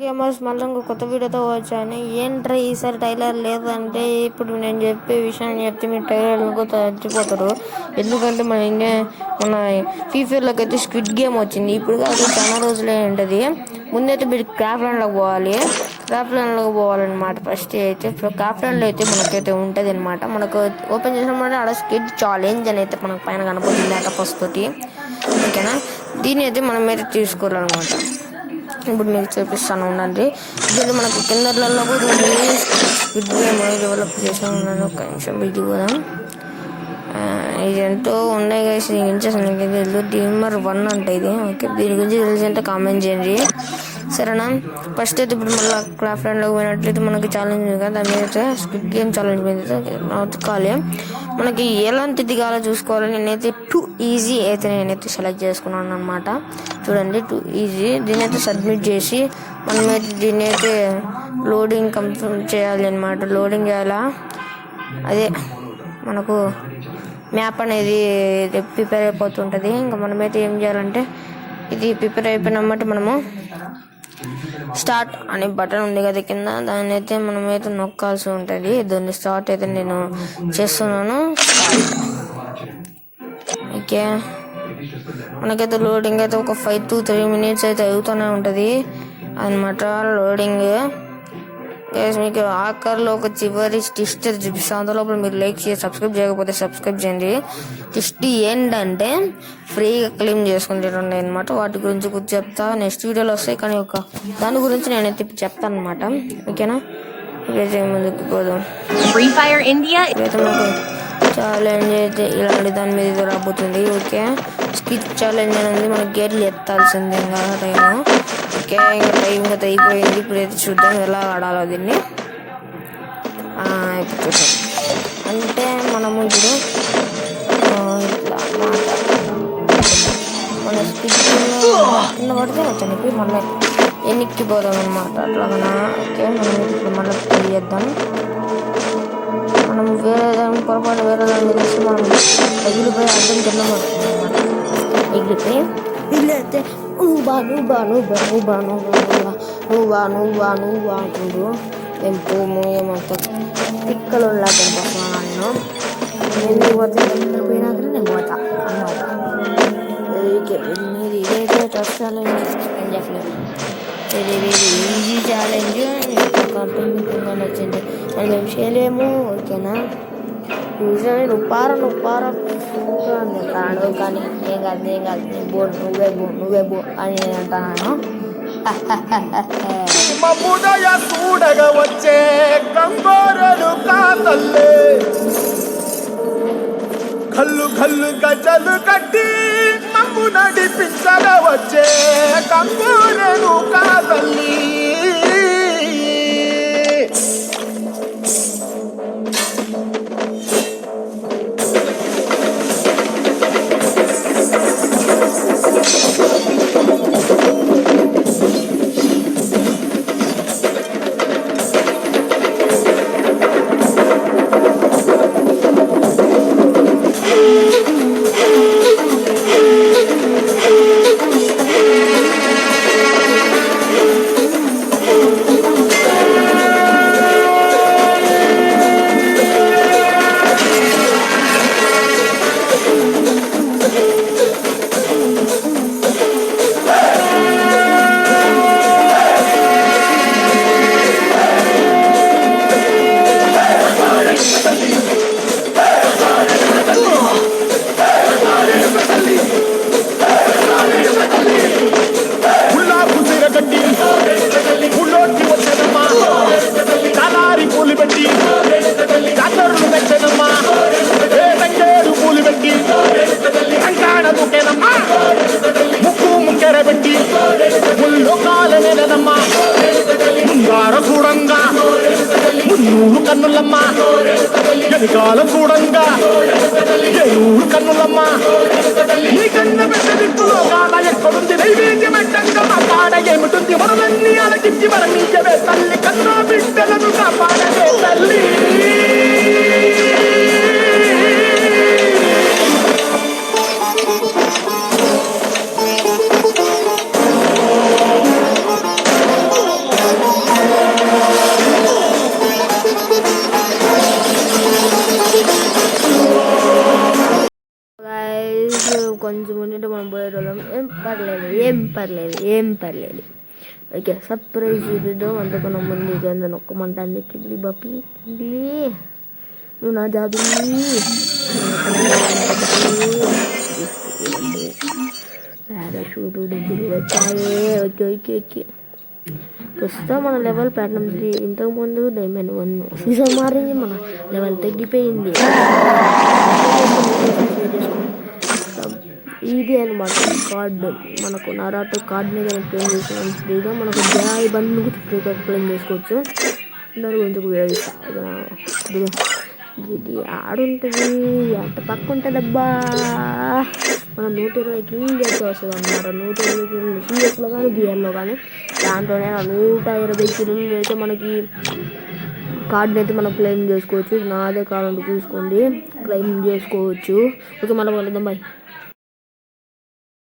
Gamers మళ్ళీ ఇంకో కొత్త వీడియోతో వచ్చాను. ఏంట్రా ఈసారి టైలర్ లేదంటే ఇప్పుడు నేను చెప్పే విషయాన్ని చెప్తే మీరు టైలర్ చచ్చిపోతారు. ఎందుకంటే మన ఫీఫాలోకి అయితే స్క్విడ్ గేమ్ వచ్చింది. ఇప్పుడు కాదు చాలా రోజులే ఉంటుంది. ముందైతే మీరు క్రాఫ్ట్ ల్యాండ్లోకి పోవాలి. క్రాఫ్ట్ ల్యాండ్లోకి పోవాలన్నమాట. ఫస్ట్ అయితే క్రాఫ్ట్ ల్యాండ్లో అయితే మనకైతే ఉంటుంది అనమాట. మనకు ఓపెన్ చేసినప్పుడు అక్కడ స్క్విడ్ ఛాలెంజ్ అని అయితే మనకు పైన కనపడుతుంది లేకపోతే తోటి. ఓకేనా, దీన్ని అయితే మనం అయితే తీసుకోవాలన్నమాట. ఇప్పుడు మీకు చూపిస్తాను ఉండండి. ఇది మనకు కిందలలో కూడా స్క్విడ్ గేమ్ డెవలప్ చేసాను. ఉన్నాను ఒక నిమిషం ఇది కూడా ఇది ఎంతో ఉన్నాయి గైస్. దీని గురించి అసలు నాకు తెలియదు. డీమర్ 1 అంటే ఇది. ఓకే, దీని గురించి తెలిసి అంటే కామెంట్ చేయండి సరేనా. ఫస్ట్ అయితే ఇప్పుడు మళ్ళీ క్రాఫ్ట్ ల్యాండ్లోకి పోయినట్లయితే మనకి ఛాలెంజ్ ఉంది కదా, దాని మీద స్క్విడ్ గేమ్ ఛాలెంజ్ మీద ఉతకాలి. మనకి ఎలాంటి దిగాలో చూసుకోవాలి. నేనైతే 2 ఈజీ అయితే నేనైతే సెలెక్ట్ చేసుకున్నాను అనమాట. చూడండి 2 ఈజీ. దీని అయితే సబ్మిట్ చేసి మనమైతే దీన్ని అయితే లోడింగ్ కంప్లీట్ చేయాలి అనమాట. లోడింగ్ చేయాలా, అదే మనకు మ్యాప్ అనేది ప్రిపేర్ అయిపోతుంటుంది. ఇంకా మనమైతే ఏం చేయాలంటే ఇది ప్రిపేర్ అయిపోయినమాట మనము స్టార్ట్ అనే బటన్ ఉంది కదా కింద, దాన్ని అయితే మనమైతే నొక్కాల్సి ఉంటుంది. దాన్ని స్టార్ట్ అయితే నేను చేస్తున్నాను. ఓకే, మనకైతే లోడింగ్ అయితే ఒక 5 to 3 minutes అయితే అవుతూనే ఉంటుంది అనమాట లోడింగ్. మీకు ఆఖరిలో ఒక చివరి టిస్ట్ చూపిస్తాను. అందులోపల మీరు లైక్ చేసి సబ్స్క్రైబ్ చేయకపోతే సబ్స్క్రైబ్ చేయండి. టిస్ట్ ఏంటంటే ఫ్రీగా క్లెయిమ్ చేసుకుంటుండే అనమాట. వాటి గురించి కూడా చెప్తా, నెక్స్ట్ వీడియోలో వస్తాయి. కానీ ఒక దాని గురించి నేనైతే చెప్తాను అనమాట. ఓకేనా, ఇదైతే ముందుకు పోదాం. ఫ్రీ ఫైర్ ఇండియా ఇదైతే మనకు ఛాలెంజ్ అయితే ఇలాంటి దాని మీద ఇది రాబోతుంది. ఓకే, స్కిట్ ఛాలెంజ్ అనేది మనకి గేట్లు ఎత్తాల్సిందే ఇంకా టైము. ఓకే, ఇంకా టైం అయితే అయిపోయింది. ఇప్పుడైతే చూద్దాం ఎలా ఆడాలో దీన్ని. ఇప్పుడు అంటే మనము ఇప్పుడు ఇట్లా అన్నమాట మన స్కిట్ కింద పడితే చనిపోయి మళ్ళీ ఎన్నిక్కిపోదాం అనమాట అట్లాగనా. ఓకే, మనం ఇప్పుడు మళ్ళీ ట్రై చేద్దాం. మనం వేరే దాని పొరపాటు వేరే దాని తెలిసి మనం ఎగిలిపోయి అర్థం కింద పడుతుంది అనమాట. ఎగిలిపోయి వీళ్ళైతే నువ్వు అంటుండు. నేను పోము ఏమంత పిక్కలు కనిపిస్తున్నాను. నేను పోయినాక నేను పోతా అన్నమాట. మీరు ఇదైతే కష్టాలు అని చెప్పలేదు. ఇది ఈజీ ఛాలెంజ్ నచ్చింది. మనం ఏం చేయలేము. ఓకేనా, నువ్వు పారా అంటాడు. కానీ ఏం కాదు నువ్వే బో అని నేను అంటాను. చూడగా వచ్చే కంబోరలు కాతల్లే కళ్ళు గజలు కట్టి మమ్ము నడిపించగా వచ్చే కంబోరలు కాతల్లి. కన్నులమ్మ ఎదికాల చూడంగా ఏలూరు కన్నులమ్మ ఈ కన్న పెద్ద దిక్కులో కాల ఎక్కడుంది నైవేద్యమంటంగా మా పాడ ఏమిటుంది మనలన్నీ అలకించి మరణించవే తల్లి కన్నా బిడ్డలను కాపాడవే తల్లి. కొంచెం ఉంటే మనం పోయేటోళ్ళం. ఏం పర్లేదు. ఓకే, సర్ప్రైజ్ చూపిద్దాం. అంతకన్నా ముందు ఇదంతా నొక్కమంటాన్ని కిల్లి బప్పి నువ్వు నా జాబి పారాషూట్ డబ్బులు వచ్చాయే. ఓకే. ప్రస్తుతం మన లెవెల్ ప్లాటినం 3. ఇంతకుముందు డైమండ్ 1. సీజన్ మారింది, మన లెవెల్ తగ్గిపోయింది. ఇది అనమాట కార్డు. మనకు నరాటో కార్డుని కానీ క్లెయిమ్ చేసుకున్నాం ఫ్రీగా. మనకు జాయ్ బండ్లు ఫ్రీగా క్లెయిమ్ చేసుకోవచ్చు. దాని గురించి ఇది ఆడుంటుంది, అంత పక్క ఉంటుందబ్బా. మనం 120 కిలోలు చేస్తే వస్తుంది అనమాట. 120 కిలోలు సీఎస్లో కానీ బిఆర్లో కానీ. దాంట్లోనే 120 కిలోలు అయితే మనకి కార్డుని అయితే మనం క్లెయిమ్ చేసుకోవచ్చు. నాదే కావాలంటే చూసుకోండి, క్లెయిమ్ చేసుకోవచ్చు. ఓకే, మళ్ళీ కలుద్దాం. బాయ్.